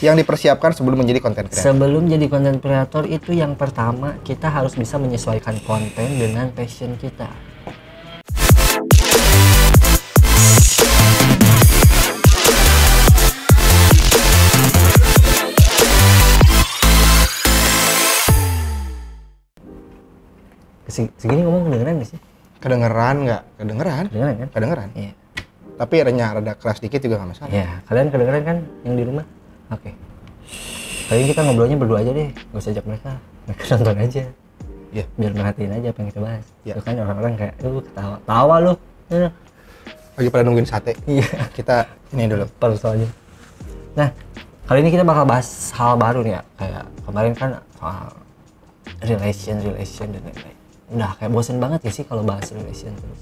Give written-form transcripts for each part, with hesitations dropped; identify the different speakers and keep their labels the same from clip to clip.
Speaker 1: yang dipersiapkan sebelum menjadi konten kreator?
Speaker 2: Sebelum jadi konten kreator itu yang pertama kita harus bisa menyesuaikan konten dengan passion kita. Segini ngomong kedengeran gak sih?
Speaker 1: Kedengeran nggak? Kedengeran.
Speaker 2: Kedengeran kan?
Speaker 1: Kedengeran.
Speaker 2: Iya.
Speaker 1: Tapi rada keras dikit juga nggak masalah.
Speaker 2: Iya, kalian kedengeran kan yang di rumah? Oke. Kali ini kita ngobrolnya berdua aja deh, gak usah ajak mereka. Mereka nonton aja.
Speaker 1: Iya.
Speaker 2: Biar merhatiin aja apa yang kita bahas.
Speaker 1: Iya.
Speaker 2: Itu kan orang-orang kayak, tawa lu.
Speaker 1: Lagi pada nungguin sate.
Speaker 2: Iya.
Speaker 1: Kita ini dulu.
Speaker 2: Perlu soalnya. Nah, kali ini kita bakal bahas hal baru nih ya. Kayak kemarin kan soal relation dan lain-lain. Udah kayak bosen banget ya sih kalau bahas relation terus.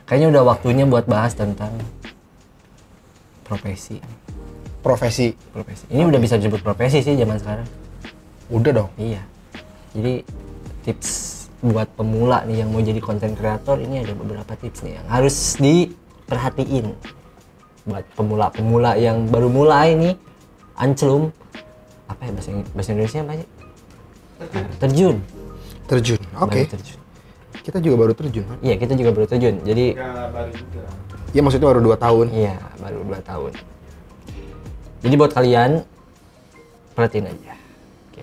Speaker 2: Kayaknya udah waktunya buat bahas tentang profesi. Ini udah bisa disebut profesi sih zaman sekarang.
Speaker 1: Udah dong.
Speaker 2: Iya. Jadi tips buat pemula nih yang mau jadi konten kreator, ini ada beberapa tips nih yang harus diperhatiin buat pemula yang baru mulai nih, anclum. Apa ya bahasa Indonesia apa sih? Terjun.
Speaker 1: Oke. Kita juga baru terjun kan?
Speaker 2: Iya, kita juga baru terjun. Jadi
Speaker 3: baru juga.
Speaker 1: Ya maksudnya baru 2 tahun.
Speaker 2: Iya, baru 2 tahun. Jadi buat kalian perhatiin aja. Oke.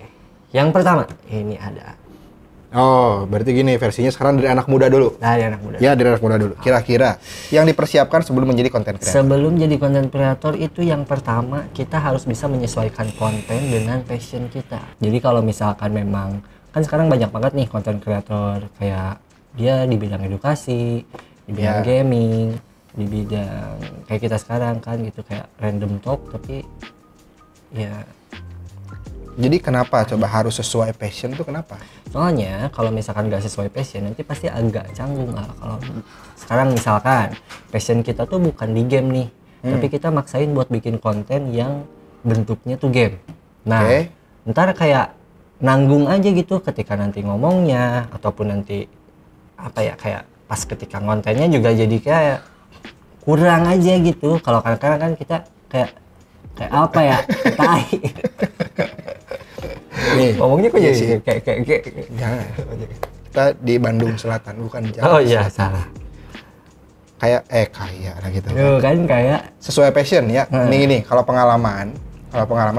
Speaker 2: Yang pertama, ini ada.
Speaker 1: Oh, berarti gini versinya sekarang dari anak muda dulu.
Speaker 2: Dari anak muda.
Speaker 1: Ya, dari anak muda dulu. Kira-kira yang dipersiapkan sebelum menjadi konten kreator.
Speaker 2: Sebelum jadi konten kreator itu yang pertama kita harus bisa menyesuaikan konten dengan passion kita. Jadi kalau misalkan memang kan sekarang banyak banget nih konten kreator kayak dia di bidang edukasi, di bidang gaming, di bidang kayak kita sekarang kan gitu kayak random talk tapi ya.
Speaker 1: Jadi kenapa coba harus sesuai passion tuh kenapa?
Speaker 2: Soalnya kalau misalkan nggak sesuai passion nanti pasti agak canggung lah. Kalau sekarang misalkan passion kita tuh bukan di game nih, tapi kita maksain buat bikin konten yang bentuknya tuh game. Nah, ntar kayak nanggung aja gitu ketika nanti ngomongnya ataupun nanti apa ya kayak pas ketika kontennya juga jadi kayak kurang aja gitu. Kalau kadang-kadang kan kita kayak apa ya? Tai.
Speaker 1: Nih,
Speaker 2: ngomongnya kok
Speaker 1: iya
Speaker 2: jadi
Speaker 1: sih.
Speaker 2: kayak
Speaker 1: Jangan. Kita di Bandung Selatan, bukan di Jakarta.
Speaker 2: oh iya salah.
Speaker 1: Kayak lah gitu.
Speaker 2: Tuh kan kayak
Speaker 1: Sesuai passion ya. Ini kalau pengalaman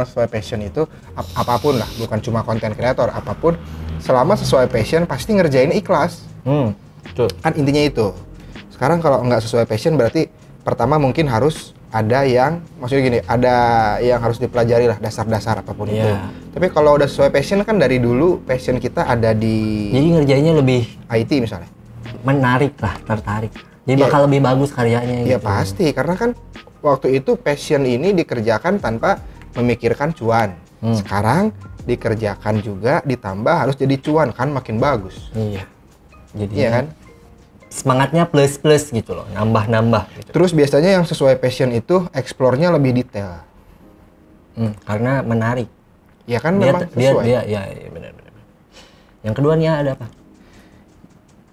Speaker 1: sesuai passion itu apapun lah, bukan cuma konten kreator, apapun selama sesuai passion pasti ngerjain ikhlas.
Speaker 2: Tuh.
Speaker 1: Kan intinya itu. Sekarang kalau nggak sesuai passion berarti pertama mungkin harus ada yang maksudnya gini, ada yang harus dipelajari lah dasar-dasar apapun itu. Tapi kalau udah sesuai passion kan dari dulu passion kita ada di
Speaker 2: Jadi ngerjainnya lebih
Speaker 1: IT misalnya.
Speaker 2: menarik lah, tertarik. Jadi bakal lebih bagus karyanya
Speaker 1: Iya
Speaker 2: gitu.
Speaker 1: pasti, karena kan waktu itu passion ini dikerjakan tanpa memikirkan cuan. Sekarang dikerjakan juga ditambah harus jadi cuan kan makin bagus.
Speaker 2: Iya. Jadi
Speaker 1: Iya kan?
Speaker 2: semangatnya plus gitu loh, nambah gitu.
Speaker 1: Terus biasanya yang sesuai passion itu explore-nya lebih detail.
Speaker 2: Karena menarik.
Speaker 1: Ya kan memang sesuai.
Speaker 2: Dia benar. Yang kedua nih ada apa?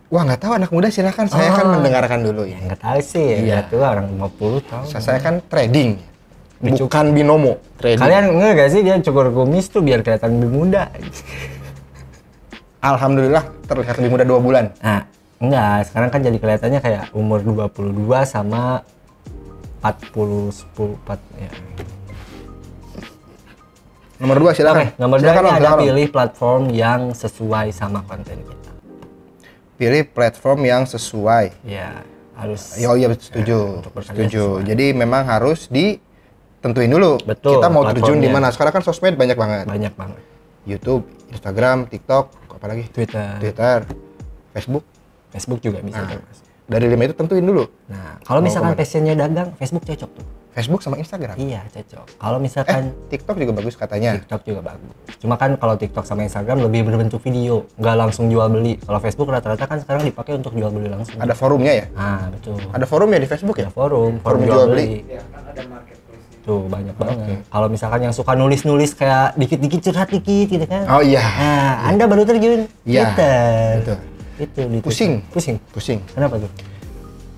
Speaker 1: Wah nggak tahu anak muda silakan, saya kan mendengarkan dulu ya.
Speaker 2: Nggak tahu sih ya.
Speaker 1: Iya.
Speaker 2: Itu orang 50 tahun.
Speaker 1: Saya kan trading, bukan binomo. Trading.
Speaker 2: Kalian nggak gak sih dia cukur kumis tuh biar kelihatan lebih muda?
Speaker 1: Alhamdulillah terlihat lebih muda 2 bulan.
Speaker 2: Nah, enggak, sekarang kan jadi kelihatannya kayak umur 22 sama 40 ya.
Speaker 1: Nomor 2 silakan.
Speaker 2: Oke, nomor 2 ini ada pilih platform yang sesuai sama konten kita.
Speaker 1: Pilih platform yang sesuai.
Speaker 2: Ya, harus.
Speaker 1: Oh iya setuju. Setuju. Jadi memang harus ditentuin dulu.
Speaker 2: Betul,
Speaker 1: kita mau terjun di
Speaker 2: platformnya.
Speaker 1: mana. Sekarang kan sosmed banyak banget.
Speaker 2: Banyak banget.
Speaker 1: YouTube, Instagram, TikTok, apalagi?
Speaker 2: Twitter,
Speaker 1: Facebook
Speaker 2: juga bisa.
Speaker 1: Nah, dari 5 itu tentuin dulu.
Speaker 2: Nah, kalau misalkan passionnya dagang, Facebook cocok tuh.
Speaker 1: Facebook sama Instagram.
Speaker 2: Iya, cocok. Kalau misalkan
Speaker 1: TikTok juga bagus katanya.
Speaker 2: TikTok juga bagus. Cuma kan kalau TikTok sama Instagram lebih berbentuk video, nggak langsung jual beli. Kalau Facebook rata-rata kan sekarang dipakai untuk jual beli langsung.
Speaker 1: Ada forumnya ya?
Speaker 2: Ah, betul.
Speaker 1: Ada forumnya di Facebook ya?
Speaker 2: Ada forum
Speaker 1: jual beli.
Speaker 3: Ya kan ada marketplace.
Speaker 2: Tuh banyak banget. Kalau misalkan yang suka nulis-nulis kayak dikit-dikit curhat dikit gitu kan.
Speaker 1: Oh iya.
Speaker 2: Nah, Anda baru terjun
Speaker 1: Iya,
Speaker 2: Twitter.
Speaker 1: betul.
Speaker 2: Itu di
Speaker 1: Pusing.
Speaker 2: Twitter. Pusing.
Speaker 1: Pusing.
Speaker 2: Kenapa tuh?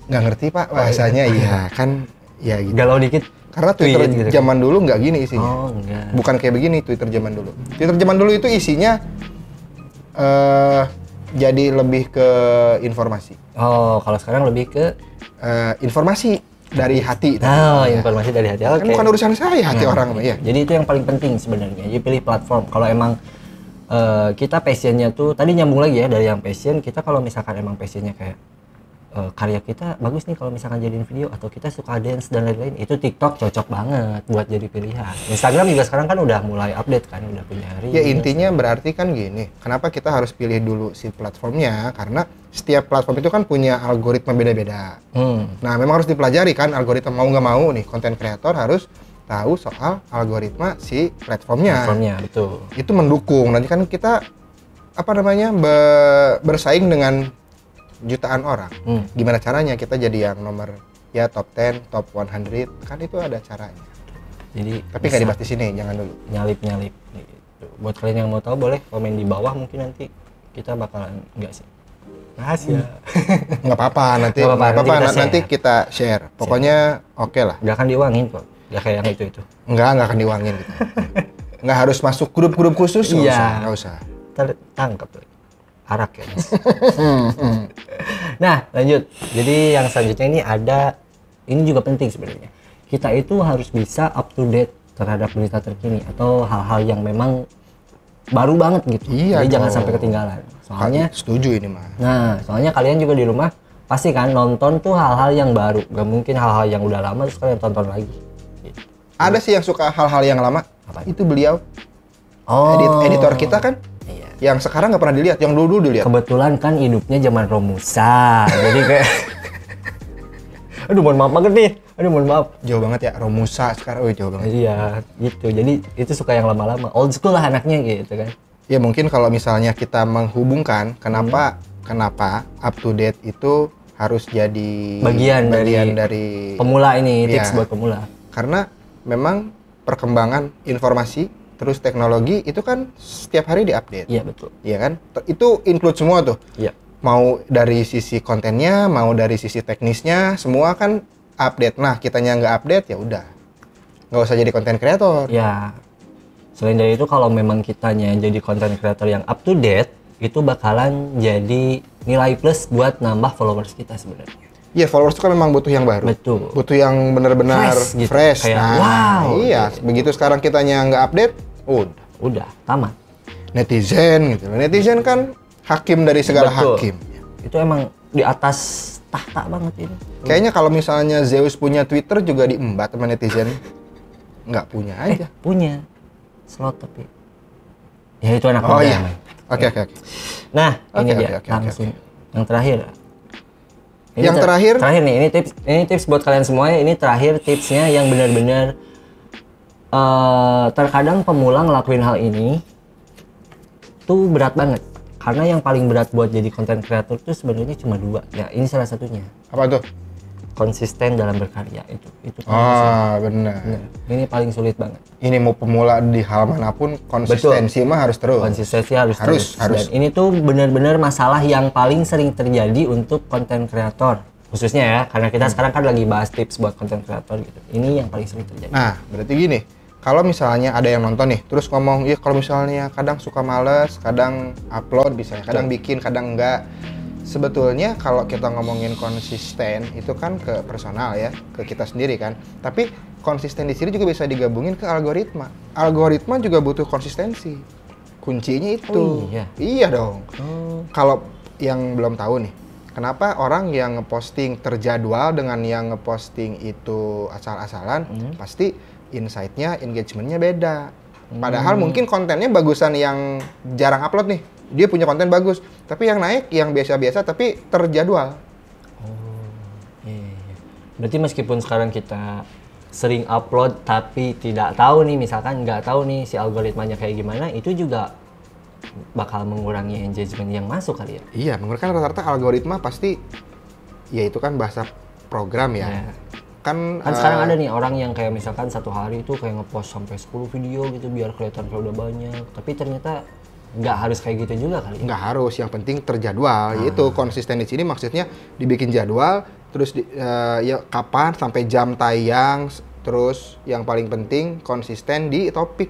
Speaker 1: Nggak ngerti Pak bahasanya. Iya kan. Ya gitu.
Speaker 2: Galau dikit.
Speaker 1: Karena Twitter
Speaker 2: Tweet gitu.
Speaker 1: zaman dulu nggak gini isinya.
Speaker 2: Oh, enggak.
Speaker 1: Bukan kayak begini Twitter zaman dulu. Twitter zaman dulu itu isinya jadi lebih ke informasi.
Speaker 2: Oh, kalau sekarang lebih ke
Speaker 1: Informasi dari hati.
Speaker 2: informasi dari hati.
Speaker 1: Kan
Speaker 2: Oke.
Speaker 1: bukan urusan saya hati orang mah ya.
Speaker 2: Jadi itu yang paling penting sebenarnya. Jadi pilih platform. Kalau emang kita passionnya tuh tadi nyambung lagi ya dari yang passion, kita kalau misalkan emang passionnya kayak karya kita bagus nih kalau misalkan jadiin video atau kita suka dance dan lain-lain, itu TikTok cocok banget buat jadi pilihan. Instagram juga sekarang kan udah mulai update kan, udah punya hari.
Speaker 1: Ya intinya berarti kan gini, kenapa kita harus pilih dulu si platformnya? Karena setiap platform itu kan punya algoritma beda-beda. Nah memang harus dipelajari kan algoritma, mau nggak mau nih konten kreator harus tahu soal algoritma si platformnya.
Speaker 2: Platformnya, betul.
Speaker 1: Itu mendukung, nanti kan kita apa namanya bersaing dengan jutaan orang. Gimana caranya kita jadi yang nomor ya top 10, top 100, kan itu ada caranya.
Speaker 2: Jadi
Speaker 1: Tapi nggak dibahas di sini, jangan dulu.
Speaker 2: nyalip-nyalip gitu. Buat kalian yang mau tahu boleh komen di bawah, mungkin nanti kita bakalan enggak sih. Rahasia.
Speaker 1: Nggak apa-apa, nanti
Speaker 2: Nggak apa-apa,
Speaker 1: nanti kita share. Pokoknya oke lah.
Speaker 2: Nggak akan diuangin kok. Nggak kayak yang itu.
Speaker 1: Nggak akan diuangin gitu. Nggak harus masuk grup-grup khusus,
Speaker 2: Iya.
Speaker 1: nggak usah.
Speaker 2: Tertangkap tuh. Arak ya. Mas. Nah, lanjut. Jadi yang selanjutnya ini juga penting sebenarnya. Kita itu harus bisa up to date terhadap berita terkini atau hal-hal yang memang baru banget gitu.
Speaker 1: Iya
Speaker 2: Jadi jangan
Speaker 1: dong.
Speaker 2: sampai ketinggalan. Soalnya
Speaker 1: Setuju ini mah.
Speaker 2: soalnya kalian juga di rumah pasti kan nonton tuh hal-hal yang baru. Gak mungkin hal-hal yang udah lama terus kalian tonton lagi. Gitu.
Speaker 1: Ada sih yang suka hal-hal yang lama.
Speaker 2: Apa?
Speaker 1: Itu beliau.
Speaker 2: Oh.
Speaker 1: Editor kita kan.
Speaker 2: Iya.
Speaker 1: Yang sekarang nggak pernah dilihat, yang dulu dilihat.
Speaker 2: Kebetulan kan hidupnya zaman Romusa. Jadi kayak aduh mohon maaf banget nih. Aduh mohon maaf.
Speaker 1: Jauh banget ya, Romusa sekarang. Jauh banget.
Speaker 2: Iya, gitu. Jadi itu suka yang lama-lama. Old school lah anaknya gitu kan.
Speaker 1: Ya mungkin kalau misalnya kita menghubungkan kenapa up to date itu harus jadi
Speaker 2: Bagian
Speaker 1: dari
Speaker 2: Pemula ini,
Speaker 1: Iya.
Speaker 2: tips buat pemula.
Speaker 1: Karena memang perkembangan informasi terus teknologi itu kan setiap hari diupdate.
Speaker 2: Iya, betul.
Speaker 1: Iya kan? Itu include semua tuh.
Speaker 2: Iya.
Speaker 1: Mau dari sisi kontennya, mau dari sisi teknisnya, semua kan update. Nah, kitanya nggak update ya udah. Nggak usah jadi konten kreator.
Speaker 2: Ya. Selain dari itu kalau memang kitanya jadi content creator yang up to date, itu bakalan jadi nilai plus buat nambah followers kita sebenarnya.
Speaker 1: Iya, followers itu kan memang butuh yang baru.
Speaker 2: Betul.
Speaker 1: Butuh yang benar-benar
Speaker 2: Fresh gitu.
Speaker 1: fresh.
Speaker 2: Kayak,
Speaker 1: Nah,
Speaker 2: wow,
Speaker 1: iya.
Speaker 2: gitu.
Speaker 1: Begitu sekarang kitanya nggak update,
Speaker 2: Udah, tamat.
Speaker 1: netizen gitu. Netizen kan hakim dari segala
Speaker 2: Betul.
Speaker 1: hakim.
Speaker 2: Itu emang di atas tahta banget ini.
Speaker 1: Kayaknya kalau misalnya Zeus punya Twitter juga diembat sama netizen. Nggak punya aja.
Speaker 2: Punya slot tapi ya itu anak
Speaker 1: Oh
Speaker 2: muda,
Speaker 1: iya.
Speaker 2: Mas.
Speaker 1: Oke.
Speaker 2: Nah, ini
Speaker 1: Oke,
Speaker 2: dia
Speaker 1: oke.
Speaker 2: langsung yang terakhir.
Speaker 1: Yang terakhir?
Speaker 2: Terakhir nih, ini tips buat kalian semua. Ini terakhir tipsnya yang benar-benar terkadang pemula ngelakuin hal ini tuh berat banget. Karena yang paling berat buat jadi content creator tuh sebenarnya cuma dua. Ya, ini salah satunya.
Speaker 1: Apa tuh?
Speaker 2: Konsisten dalam berkarya itu paling sulit.
Speaker 1: Benar.
Speaker 2: Bener. Ini paling sulit banget.
Speaker 1: Ini mau pemula di hal manapun, konsistensi mah harus terus.
Speaker 2: Konsistensi harus
Speaker 1: Harus.
Speaker 2: Dan ini tuh benar-benar masalah yang paling sering terjadi untuk konten kreator khususnya ya, karena kita sekarang kan lagi bahas tips buat konten kreator gitu. Ini yang paling sering terjadi.
Speaker 1: Nah, berarti gini, kalau misalnya ada yang nonton nih, terus ngomong, ya kalau misalnya kadang suka males, kadang upload bisa, kadang bikin, kadang enggak. Sebetulnya kalau kita ngomongin konsisten itu kan ke personal ya, ke kita sendiri kan. Tapi konsisten di sini juga bisa digabungin ke algoritma. Algoritma juga butuh konsistensi. Kuncinya itu.
Speaker 2: Oh, iya.
Speaker 1: Iya dong. Kalau yang belum tahu nih, kenapa orang yang ngeposting terjadwal dengan yang ngeposting itu asal-asalan, pasti insight-nya, engagement-nya beda. Padahal mungkin kontennya bagusan yang jarang upload nih. Dia punya konten bagus, tapi yang naik yang biasa-biasa tapi terjadwal.
Speaker 2: Iya. Berarti meskipun sekarang kita sering upload tapi tidak tahu nih, misalkan nggak tahu nih si algoritmanya kayak gimana, itu juga bakal mengurangi engagement yang masuk kali ya.
Speaker 1: Iya, menggunakan rata-rata algoritma pasti, ya itu kan bahasa program ya.
Speaker 2: Iya.
Speaker 1: Kan
Speaker 2: Sekarang ada nih orang yang kayak misalkan satu hari itu kayak ngepost sampai 10 video gitu biar kelihatan kayak udah banyak, tapi ternyata nggak harus kayak gitu juga kali ya.
Speaker 1: nggak harus, yang penting terjadwal. Yaitu konsisten di sini maksudnya dibikin jadwal, terus ya kapan sampai jam tayang, Terus yang paling penting konsisten di topik.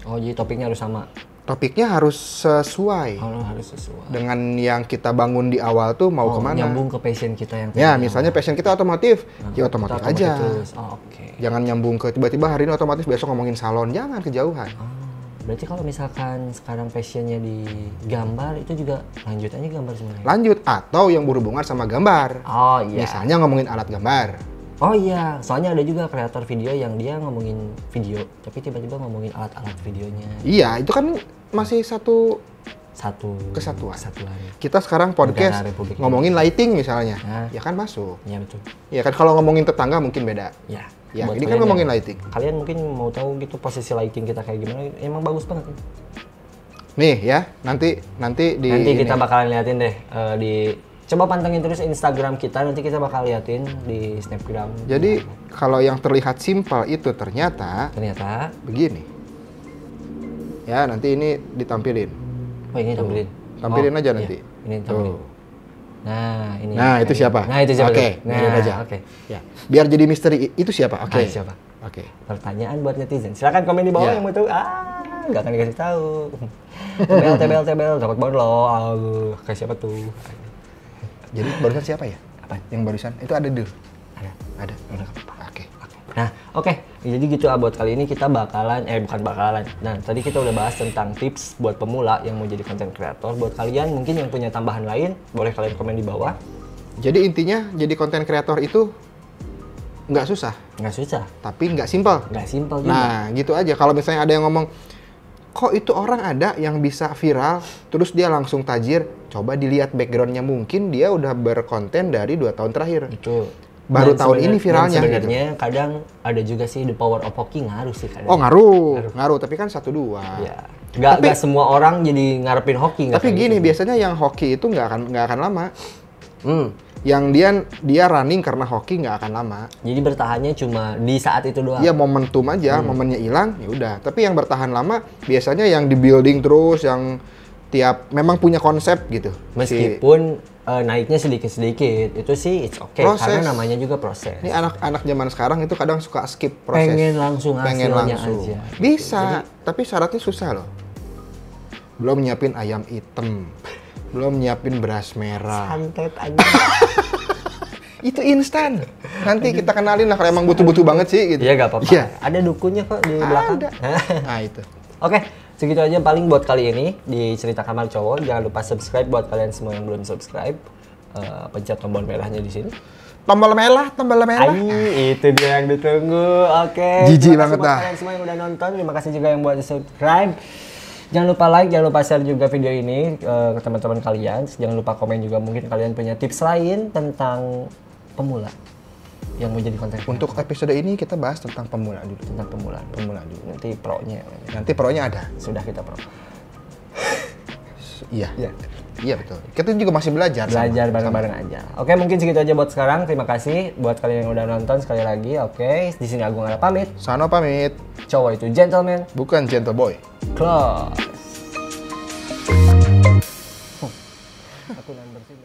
Speaker 2: Oh, jadi topiknya harus sama.
Speaker 1: Topiknya harus sesuai
Speaker 2: Oh, harus sesuai.
Speaker 1: dengan yang kita bangun di awal tuh mau kemana.
Speaker 2: Nyambung ke passion kita yang
Speaker 1: Ya,
Speaker 2: tadi
Speaker 1: misalnya
Speaker 2: awal.
Speaker 1: passion kita otomotif, ya
Speaker 2: Kita
Speaker 1: otomotif aja.
Speaker 2: terus. Oh, oke.
Speaker 1: Jangan nyambung ke tiba-tiba hari ini otomotif besok ngomongin salon, jangan kejauhan.
Speaker 2: Oh, berarti kalau misalkan sekarang passionnya di gambar itu juga lanjutannya gambar sebenarnya.
Speaker 1: Lanjut atau yang berhubungan sama gambar.
Speaker 2: Oh iya.
Speaker 1: Misalnya ngomongin alat gambar.
Speaker 2: Oh iya, soalnya ada juga kreator video yang dia ngomongin video, tapi tiba-tiba ngomongin alat-alat videonya.
Speaker 1: Iya, itu kan masih satu
Speaker 2: Satu
Speaker 1: kesatuan.
Speaker 2: kesatuan.
Speaker 1: Kita sekarang podcast
Speaker 2: Negara Republik
Speaker 1: ngomongin lighting misalnya,
Speaker 2: Nah.
Speaker 1: ya kan masuk.
Speaker 2: Ya betul.
Speaker 1: Ya kan kalau ngomongin tetangga mungkin beda.
Speaker 2: Ya.
Speaker 1: Ya,
Speaker 2: buat
Speaker 1: ini kan
Speaker 2: kalian
Speaker 1: ngomongin
Speaker 2: yang-
Speaker 1: lighting.
Speaker 2: Kalian mungkin mau tahu gitu posisi lighting kita kayak gimana? Emang bagus banget.
Speaker 1: Nih ya, nanti di
Speaker 2: Nanti kita
Speaker 1: ini.
Speaker 2: bakalan liatin deh di coba pantengin terus Instagram kita, nanti kita bakal liatin di Snapgram.
Speaker 1: Jadi kalau yang terlihat simpel itu ternyata
Speaker 2: Ternyata,
Speaker 1: begini. Ya, nanti ini ditampilin.
Speaker 2: oh ini tampilin.
Speaker 1: Tampilin
Speaker 2: Oh,
Speaker 1: aja
Speaker 2: iya.
Speaker 1: nanti.
Speaker 2: Ini tampilin.
Speaker 1: Tuh.
Speaker 2: Nah, ini.
Speaker 1: Nah, itu siapa?
Speaker 2: Nah, itu siapa?
Speaker 1: Oke,
Speaker 2: tuh? Nah,
Speaker 1: biarin aja.
Speaker 2: Oke.
Speaker 1: Ya, biar jadi misteri itu siapa? Oke.
Speaker 2: Ah, siapa?
Speaker 1: Oke.
Speaker 2: Pertanyaan buat netizen. Silakan komen di bawah
Speaker 1: Ya.
Speaker 2: yang mau tahu. Nggak akan dikasih tahu. Tebel, takut banget loh. Kayak siapa tuh?
Speaker 1: Jadi barusan siapa ya?
Speaker 2: Apa?
Speaker 1: Yang barusan itu ada dulu.
Speaker 2: Ada.
Speaker 1: Ada.
Speaker 2: Udah, nggak apa-apa.
Speaker 1: Oke.
Speaker 2: Nah, oke. Jadi gitu buat kali ini kita bakalan, bukan bakalan. Nah, tadi kita udah bahas tentang tips buat pemula yang mau jadi content creator. Buat kalian mungkin yang punya tambahan lain, boleh kalian komen di bawah.
Speaker 1: Jadi intinya jadi konten kreator itu nggak susah,
Speaker 2: Nggak susah,
Speaker 1: tapi nggak simpel.
Speaker 2: nggak simpel juga.
Speaker 1: Nah, gitu aja. Kalau misalnya ada yang ngomong, kok itu orang ada yang bisa viral, terus dia langsung tajir, coba dilihat backgroundnya. Mungkin dia udah berkonten dari 2 tahun terakhir.
Speaker 2: Itu.
Speaker 1: Baru
Speaker 2: Dan
Speaker 1: tahun ini
Speaker 2: sebenarnya-
Speaker 1: viralnya,
Speaker 2: dan sebenarnya kadang ada juga sih the power of hoki ngaruh sih kadang.
Speaker 1: Oh, ngaruh. Tapi kan 1-2.
Speaker 2: Ya. Nggak semua orang jadi ngarepin hoki. nggak
Speaker 1: Tapi
Speaker 2: kayak
Speaker 1: gini,
Speaker 2: gitu.
Speaker 1: biasanya yang hoki itu nggak akan lama.
Speaker 2: Hmm.
Speaker 1: Yang dia running karena hoki nggak akan lama.
Speaker 2: Jadi bertahannya cuma di saat itu doang.
Speaker 1: Iya, momentum aja, momennya hilang, ya udah. Tapi yang bertahan lama biasanya yang di building terus, yang tiap memang punya konsep gitu.
Speaker 2: Meskipun naiknya sedikit-sedikit, itu sih it's okay.
Speaker 1: Proses.
Speaker 2: Karena namanya juga proses.
Speaker 1: Ini anak-anak zaman sekarang itu kadang suka skip proses.
Speaker 2: Pengen langsung hasilnya aja.
Speaker 1: Bisa, tapi syaratnya susah loh. Belum nyiapin ayam hitam, belum nyiapin beras merah.
Speaker 2: Santet aja.
Speaker 1: Itu instan. Nanti kita kenalin lah kalau emang butuh-butuh banget sih gitu.
Speaker 2: Iya, nggak apa-apa.
Speaker 1: Iya.
Speaker 2: Ada dukunnya kok di belakang.
Speaker 1: Ada. Nah, itu.
Speaker 2: Oke, segitu aja paling buat kali ini di Cerita Kamar Cowok. Jangan lupa subscribe buat kalian semua yang belum subscribe. Pencet tombol merahnya di sini.
Speaker 1: Tombol merah.
Speaker 2: Itu dia yang ditunggu. Oke.
Speaker 1: Jijik
Speaker 2: terima kasih
Speaker 1: banget
Speaker 2: buat
Speaker 1: dah.
Speaker 2: kalian semua yang udah nonton. Terima kasih juga yang buat subscribe. Jangan lupa like, jangan lupa share juga video ini ke teman-teman kalian. Jangan lupa komen juga, mungkin kalian punya tips lain tentang pemula yang mau jadi konten.
Speaker 1: Untuk episode ini kita bahas tentang pemula dulu.
Speaker 2: tentang pemula dulu. Nanti pro-nya
Speaker 1: Nanti pro-nya ada.
Speaker 2: sudah kita pro.
Speaker 1: Iya.
Speaker 2: Iya.
Speaker 1: Iya betul. Kita juga masih belajar.
Speaker 2: Belajar
Speaker 1: sama-
Speaker 2: bareng-bareng aja. Oke, mungkin segitu aja buat sekarang. Terima kasih buat kalian yang udah nonton sekali lagi. Oke, di sini Agung Ara pamit.
Speaker 1: Sano pamit.
Speaker 2: Cowok itu gentleman.
Speaker 1: Bukan gentle boy.
Speaker 2: Close. Aku bersih.